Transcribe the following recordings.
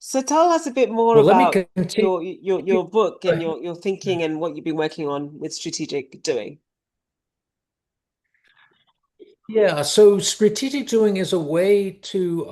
So tell us a bit more Well, let me about continue. your book and your thinking and what you've been working on with strategic doing. Yeah, so strategic doing is a way to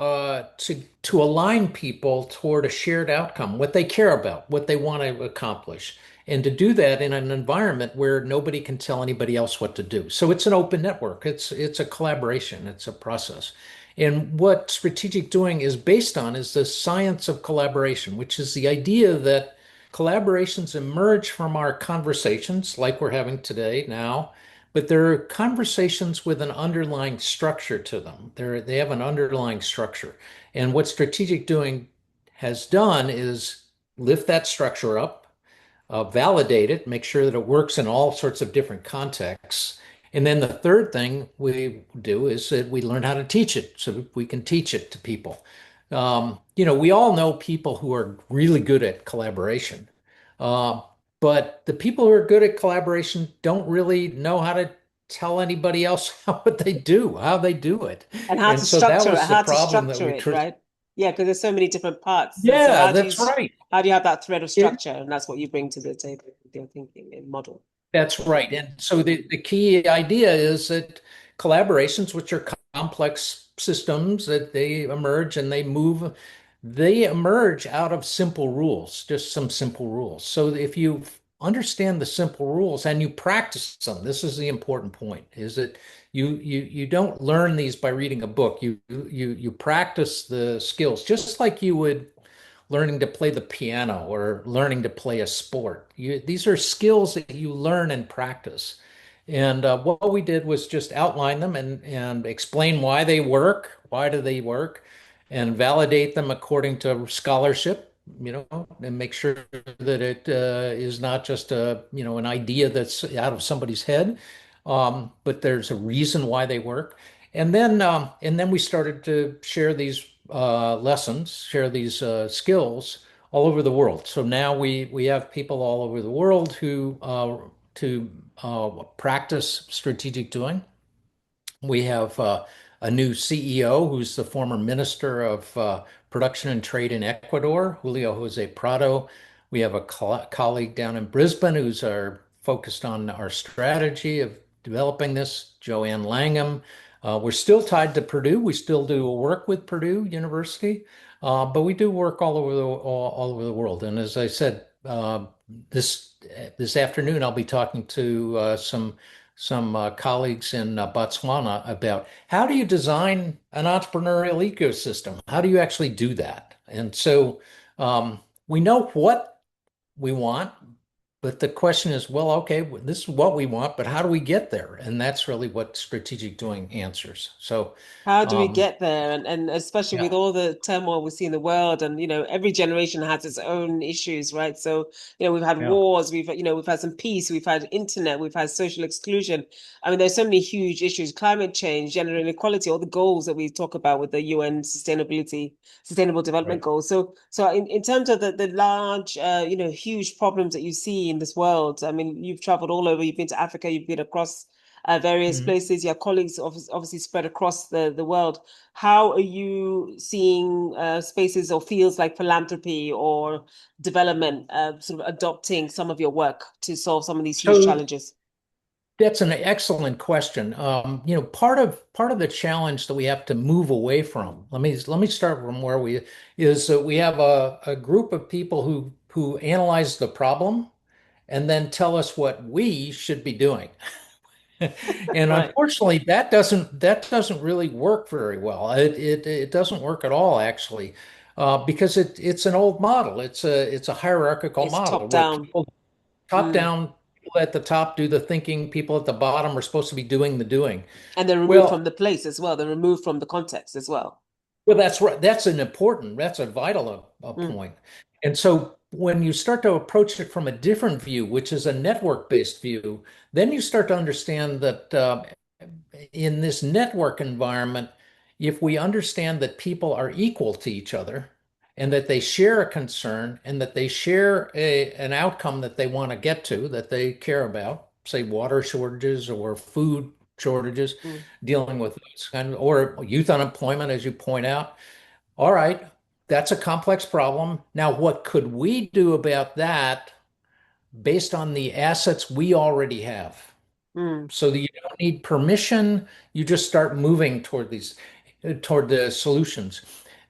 align people toward a shared outcome, what they care about, what they want to accomplish, and to do that in an environment where nobody can tell anybody else what to do. So it's an open network. It's a collaboration. It's a process. And what strategic doing is based on is the science of collaboration, which is the idea that collaborations emerge from our conversations like we're having today now, but there are conversations with an underlying structure to them. They have an underlying structure. And what strategic doing has done is lift that structure up, validate it, make sure that it works in all sorts of different contexts. And then the third thing we do is that we learn how to teach it so we can teach it to people. We all know people who are really good at collaboration. Uh, but the people who are good at collaboration don't really know how to tell anybody else what they do, how they do it. And And so that was the how to problem that structure we it, tr right? Yeah, because there's so many different parts. And so Yeah, that's right. how do you have that thread of Yeah, structure? And that's what you bring to the table with your thinking and model. that's right. And so the key idea is that collaborations, which are complex systems, that they emerge and they emerge out of simple rules, just some simple rules. So if you understand the simple rules and you practice them, this is the important point, is that you don't learn these by reading a book. You practice the skills just like you would learning to play the piano or learning to play a sport. These are skills that you learn and practice. And what we did was just outline them and explain why they work, why do they work, and validate them according to scholarship, and make sure that it is not just an idea that's out of somebody's head, but there's a reason why they work. And then we started to share these lessons, share these skills all over the world. So now we have people all over the world who to practice strategic doing. We have a new CEO who's the former Minister of Production and Trade in Ecuador, Julio Jose Prado. We have a colleague down in Brisbane who's focused on our strategy of developing this, Joanne Langham. We're still tied to Purdue. We still do work with Purdue University, but we do work all over the world. And as I said, this afternoon I'll be talking to some colleagues in Botswana about how do you design an entrepreneurial ecosystem? How do you actually do that? And so we know what we want, but the question is, well, okay, this is what we want, but how do we get there? And that's really what strategic doing answers. So, How do we um, get there? And especially yeah, with all the turmoil we see in the world, and every generation has its own issues, right? So, we've had yeah, wars, we've had some peace, we've had internet, we've had social exclusion. I mean, there's so many huge issues, climate change, gender inequality, all the goals that we talk about with the UN Sustainable Development right. Goals. So in terms of the large, huge problems that you see in this world, I mean, you've traveled all over, you've been to Africa, you've been across various Mhm. places, your colleagues obviously spread across the world. How are you seeing spaces or fields like philanthropy or development sort of adopting some of your work to solve some of these huge So challenges? that's an excellent question. Part of the challenge that we have to move away from. Let me start from where we is that we have a group of people who analyze the problem and then tell us what we should be doing. And Right. unfortunately, that doesn't really work very well. It doesn't work at all, actually, because it's an old model. It's a hierarchical It's model top where down. people top Mm. down, people at the top do the thinking, people at the bottom are supposed to be doing the doing. And they're removed Well, from the place as well. They're removed from the context as well. well, that's right. That's a vital Mm. point. And so when you start to approach it from a different view, which is a network-based view, then you start to understand that in this network environment, if we understand that people are equal to each other and that they share a concern and that they share an outcome that they want to get to, that they care about, say water shortages or food shortages, Mm. dealing with those kind of, or youth unemployment, as you point out. All right. that's a complex problem. Now, what could we do about that based on the assets we already have? Mm, So that you don't need permission, you just start moving toward the solutions.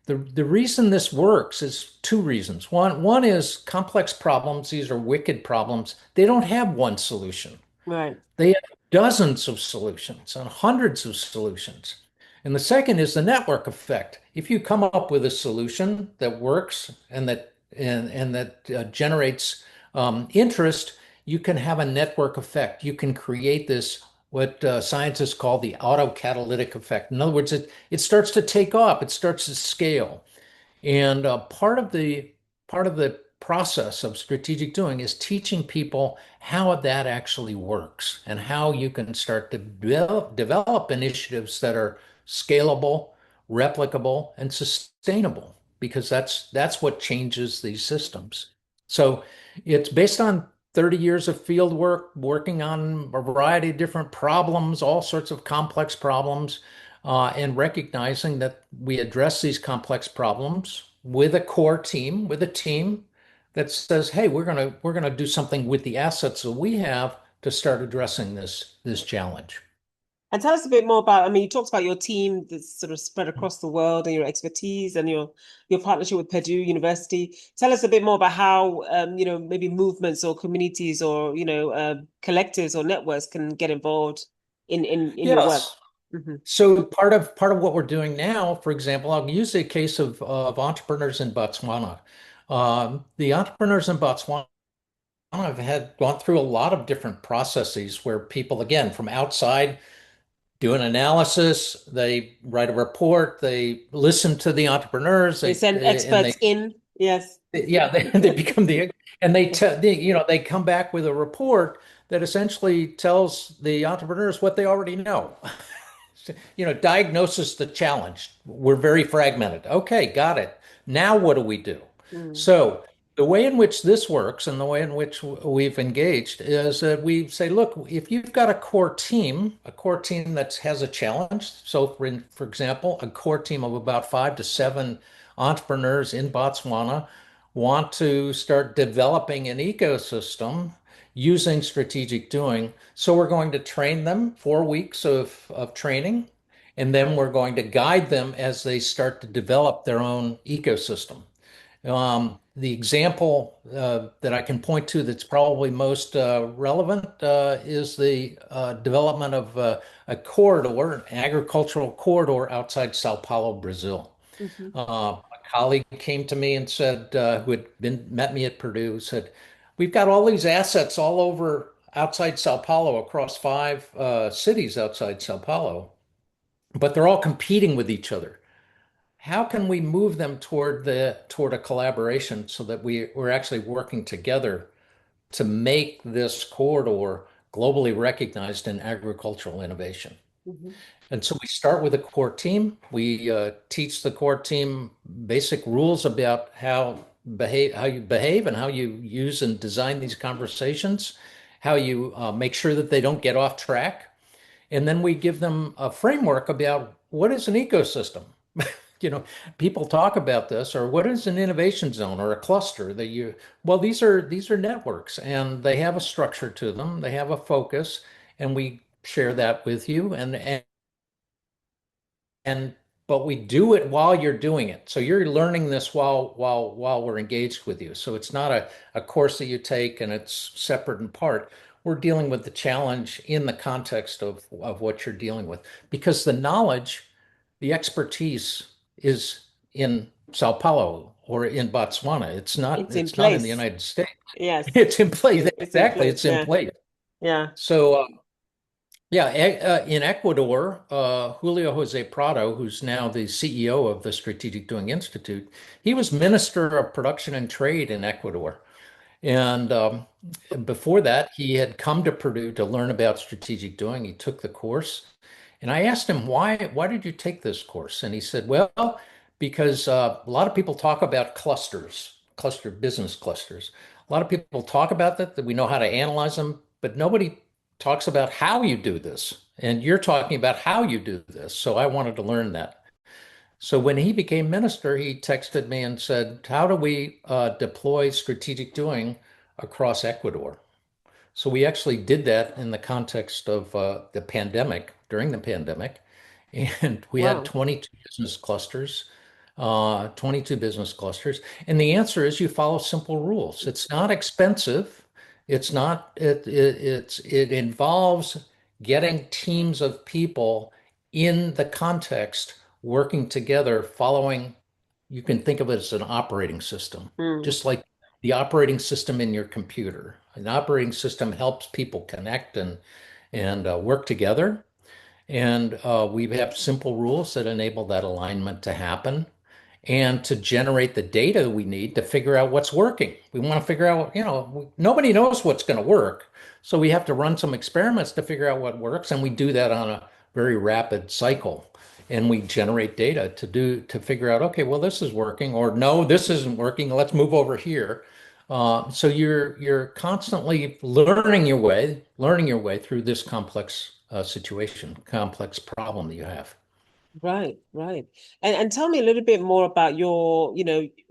The reason this works is two reasons. One is complex problems, these are wicked problems. They don't have one solution. right. They have dozens of solutions and hundreds of solutions. And the second is the network effect. If you come up with a solution that works and that generates interest, you can have a network effect. You can create this what scientists call the autocatalytic effect. In other words, it starts to take off. It starts to scale. And part of the process of strategic doing is teaching people how that actually works and how you can start to develop initiatives that are scalable, replicable, and sustainable, because that's what changes these systems. So it's based on 30 years of field work, working on a variety of different problems, all sorts of complex problems, and recognizing that we address these complex problems with a core team, with a team that says, "Hey, we're gonna do something with the assets that we have to start addressing this challenge." And tell us a bit more about, I mean, you talked about your team that's sort of spread across the world and your expertise and your partnership with Purdue University. Tell us a bit more about how, maybe movements or communities or, collectives or networks can get involved in your work. Yes. Hmm. So part of what we're doing now, for example, I'll use a case of entrepreneurs in Botswana. The entrepreneurs in Botswana have had gone through a lot of different processes where people, again, from outside do an analysis, they write a report, they listen to the entrepreneurs, They send and experts in. Yes. yeah, they become and they come back with a report that essentially tells the entrepreneurs what they already know. Diagnosis the challenge. We're very fragmented. Okay, got it. Now what do we do? Mm, So the way in which this works and the way in which we've engaged is that we say, look, if you've got a core team that has a challenge. So for example, a core team of about 5 to 7 entrepreneurs in Botswana want to start developing an ecosystem using strategic doing. So we're going to train them 4 weeks of training, and then we're going to guide them as they start to develop their own ecosystem. The example that I can point to that's probably most relevant is the development of a corridor, an agricultural corridor outside Sao Paulo, Brazil. mhm. A colleague came to me and said, who had met me at Purdue, said, "We've got all these assets all over outside Sao Paulo, across 5 cities outside Sao Paulo, but they're all competing with each other. How can we move them toward a collaboration so that we're actually working together to make this corridor globally recognized in agricultural innovation?" Mhm. And so we start with a core team. We teach the core team basic rules about how you behave and how you use and design these conversations, how you make sure that they don't get off track. And then we give them a framework about what is an ecosystem. You know, People talk about this, or what is an innovation zone or a cluster that you, well, these are networks, and they have a structure to them, they have a focus, and we share that with you. And but we do it while you're doing it. So you're learning this while we're engaged with you. So it's not a course that you take and it's separate and part. We're dealing with the challenge in the context of what you're dealing with. Because the knowledge, the expertise is in Sao Paulo or in Botswana. It's not It's in it's not in the place. United States. Yes. It's in place. It's in Exactly, place. it's in Yeah. place. Yeah. So yeah, in Ecuador, Julio Jose Prado, who's now the CEO of the Strategic Doing Institute, he was Minister of Production and Trade in Ecuador. And before that, he had come to Purdue to learn about strategic doing. He took the course. And I asked him, why did you take this course? And he said, well, because a lot of people talk about business clusters. A lot of people talk about that we know how to analyze them, but nobody talks about how you do this. And you're talking about how you do this. So I wanted to learn that. So when he became minister, he texted me and said, "How do we deploy strategic doing across Ecuador?" So we actually did that in the context of the pandemic, during the pandemic. And we had Wow. 22 business clusters, 22 business clusters. And the answer is you follow simple rules. It's not expensive. It's not, it involves getting teams of people in the context working together, following, you can think of it as an operating system, Mm, just like the operating system in your computer. An operating system helps people connect and work together. And we have simple rules that enable that alignment to happen and to generate the data we need to figure out what's working. We want to figure out, nobody knows what's going to work. So we have to run some experiments to figure out what works. And we do that on a very rapid cycle. And we generate data to figure out, okay, well, this is working, or no, this isn't working. Let's move over here. So you're constantly learning your way through this complex situation, complex problem that you have. right, right. And tell me a little bit more about your,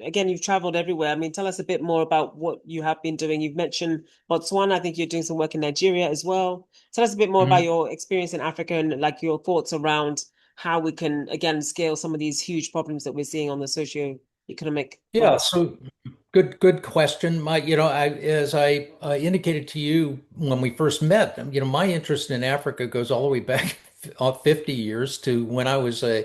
again, you've traveled everywhere. I mean, tell us a bit more about what you have been doing. You've mentioned Botswana. I think you're doing some work in Nigeria as well. Tell us a bit more about Mhm. your experience in Africa and like your thoughts around how we can, again, scale some of these huge problems that we're seeing on the socio-economic Yeah, front. so good question. As I indicated to you when we first met, my interest in Africa goes all the way back 50 years to when I was a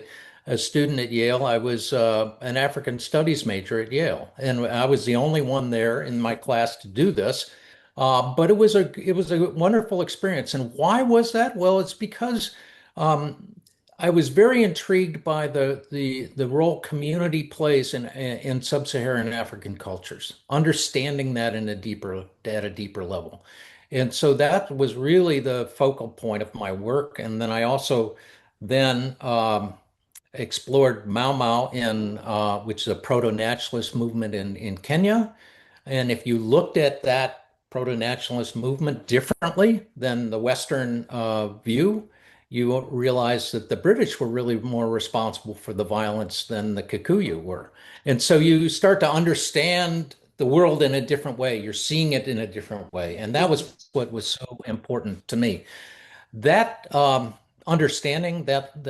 student at Yale. I was an African studies major at Yale, and I was the only one there in my class to do this. But it was a wonderful experience. And why was that? Well, it's because I was very intrigued by the role community plays in sub-Saharan African cultures, understanding that at a deeper level. And so that was really the focal point of my work. And then I also then explored Mau Mau which is a proto-naturalist movement in Kenya. And if you looked at that proto-nationalist movement differently than the Western view, you realize that the British were really more responsible for the violence than the Kikuyu were. And so you start to understand the world in a different way. You're seeing it in a different way. And that Mhm. was what was so important to me. That understanding that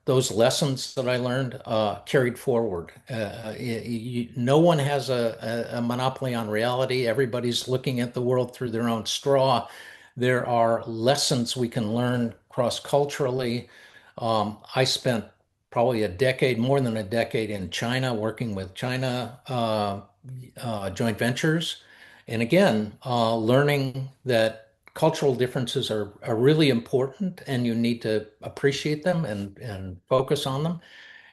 those lessons that I learned carried forward. No one has a monopoly on reality. Everybody's looking at the world through their own straw. There are lessons we can learn cross-culturally. I spent probably more than a decade in China, working with China joint ventures. And again, learning that cultural differences are really important and you need to appreciate them and focus on them.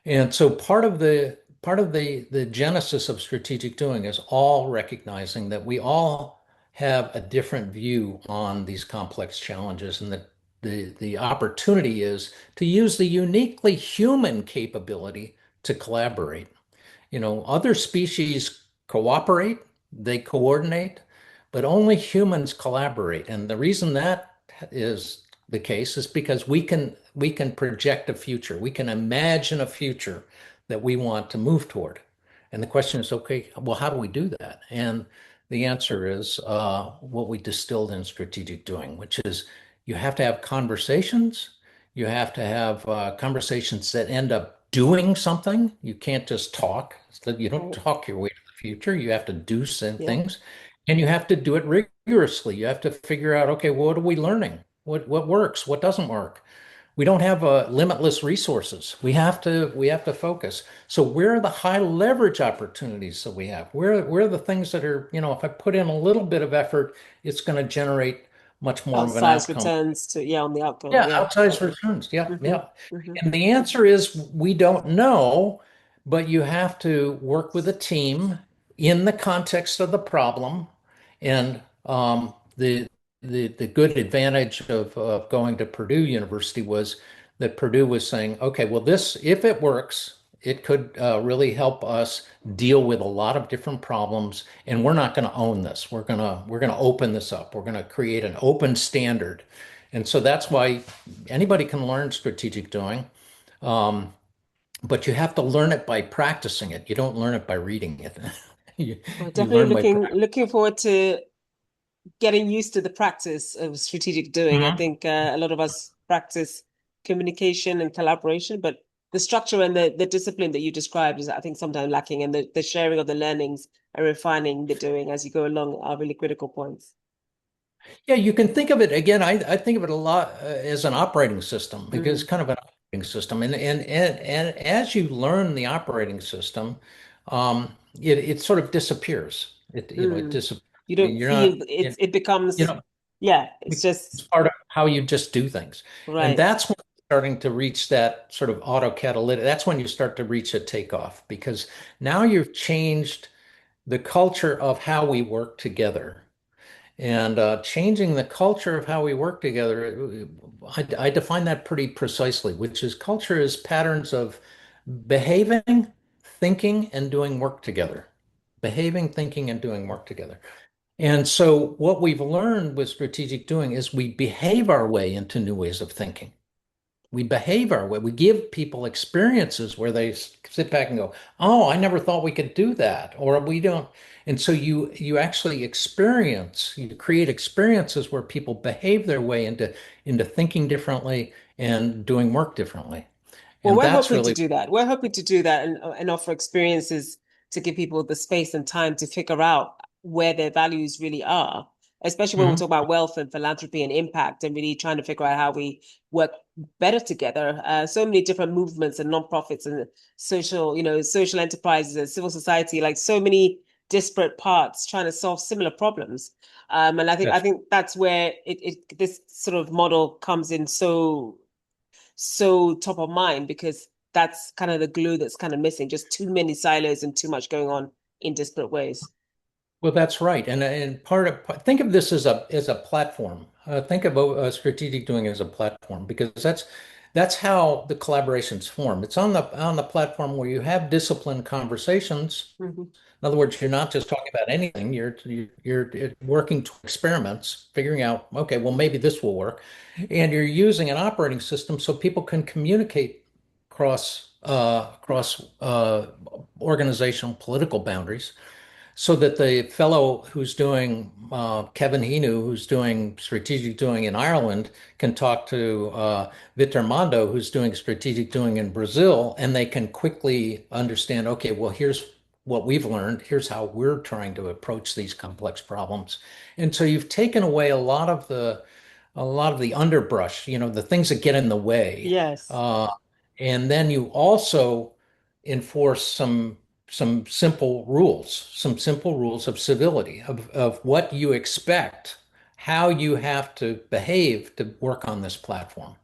And so part of the genesis of strategic doing is all recognizing that we all have a different view on these complex challenges and that the opportunity is to use the uniquely human capability to collaborate. Other species cooperate, they coordinate, but only humans collaborate. And the reason that is the case is because we can project a future. We can imagine a future that we want to move toward. And the question is, okay, well, how do we do that? And the answer is what we distilled in strategic doing, which is you have to have conversations. You have to have conversations that end up doing something. You can't just talk. You don't Right. talk your way to the future. You have to do some Yeah. things, and you have to do it rigorously. You have to figure out, okay, what are we learning? What works? What doesn't work? We don't have limitless resources. We have to focus. So where are the high leverage opportunities that we have? Where are the things that are, if I put in a little bit of effort, it's going to generate much more of an Outsized outcome. returns to, yeah, on the outcome. Yeah, Yeah. outsized returns. Yeah, Hmm. yeah. Hmm. And the answer is we don't know, but you have to work with a team in the context of the problem. And the good advantage of going to Purdue University was that Purdue was saying, okay, well, this, if it works, it could really help us deal with a lot of different problems. And we're not going to own this. We're gonna open this up. We're going to create an open standard. And so that's why anybody can learn strategic doing. but you have to learn it by practicing it. You don't learn it by reading it. You, Well, you definitely learn by practice. looking forward to getting used to the practice of strategic doing. I Mhm. think a lot of us practice communication and collaboration, but the structure and the discipline that you described is, I think, sometimes lacking, and the sharing of the learnings and refining the doing as you go along are really critical points. Yeah, you can think of it again. I think of it a lot as an operating system because Mm, it's kind of an operating system, and as you learn the operating system, it sort of disappears. It mm. disappears. You I mean, don't you're feel not, it you becomes, know, yeah, it's it's just part of how you just do things, and right. that's when you're starting to reach that sort of autocatalytic. That's when you start to reach a takeoff because now you've changed the culture of how we work together. And changing the culture of how we work together, I define that pretty precisely, which is culture is patterns of behaving, thinking, and doing work together. Behaving, thinking, and doing work together. And so, what we've learned with strategic doing is we behave our way into new ways of thinking. We behave our way. We give people experiences where they sit back and go, "Oh, I never thought we could do that," or we don't. And so you actually experience, you create experiences where people behave their way into thinking differently and doing work differently. Well, And we're that's hoping to really, do that. We're hoping to do that and offer experiences to give people the space and time to figure out where their values really are, especially when we Mhm. talk about wealth and philanthropy and impact and really trying to figure out how we work better together. So many different movements and nonprofits and social enterprises and civil society, like so many disparate parts trying to solve similar problems. And I That's think that's where this sort of model comes in so top of mind because that's kind of the glue that's kind of missing. Just too many silos and too much going on in disparate ways. well, that's right. And part of think of this as a platform. Think of strategic doing as a platform because that's how the collaborations form. It's on the platform where you have disciplined conversations. Mhm. In other words, you're not just talking about anything. You're working to experiments, figuring out, okay, well, maybe this will work, and you're using an operating system so people can communicate across organizational political boundaries so that the fellow who's doing Kevin Hinu, who's doing strategic doing in Ireland, can talk to Vitor Mondo, who's doing strategic doing in Brazil, and they can quickly understand, okay, well, here's what we've learned. Here's how we're trying to approach these complex problems. And so you've taken away a lot of the underbrush, the things that get in the way. Yes. Uh, and then you also enforce some simple rules of civility, of what you expect, how you have to behave to work on this platform.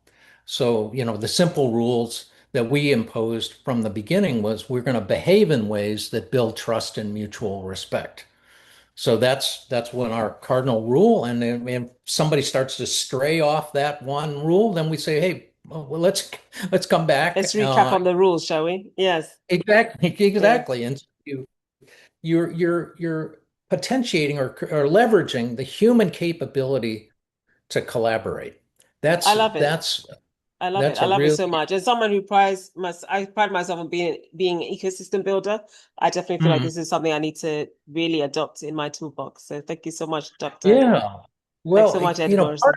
So, the simple rules that we imposed from the beginning was we're going to behave in ways that build trust and mutual respect. So that's one our cardinal rule. And then if somebody starts to stray off that one rule, then we say, hey, well, let's come back. Let's recap on the rules, shall we? Yes. Exactly, Yes. exactly. And so you're potentiating or leveraging the human capability to collaborate. I That's love it. that's I love it. that's I a love it really so much. As someone who I pride myself on being an ecosystem builder. I definitely feel like Mhm. this is something I need to really adopt in my toolbox. So thank you so much, Doctor. Yeah. Thanks so Well, much, Ed Morrison.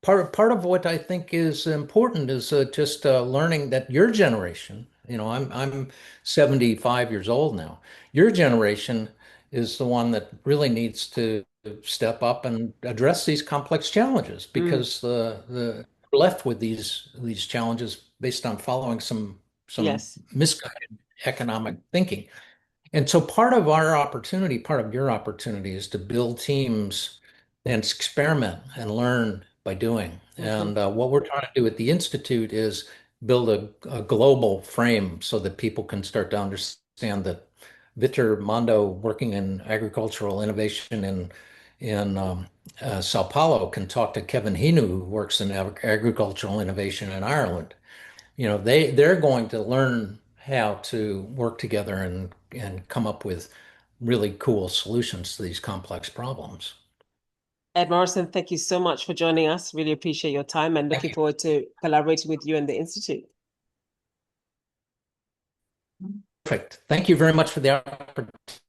part of what I think is important is just learning that your generation, I'm 75 years old now. Your generation is the one that really needs to step up and address these complex challenges Mm, because we're left with these challenges based on following some yes. misguided economic thinking. And so part of your opportunity is to build teams and experiment and learn by doing. Hmm. And what we're trying to do at the Institute is build a global frame so that people can start to understand that Vitor Mondo working in agricultural innovation in Sao Paulo can talk to Kevin Hinu, who works in agricultural innovation in Ireland. They're going to learn how to work together and come up with really cool solutions to these complex problems. Ed Morrison, thank you so much for joining us. Really appreciate your time and looking Thank forward to collaborating with you and the Institute. Perfect. Thank you very much for the opportunity.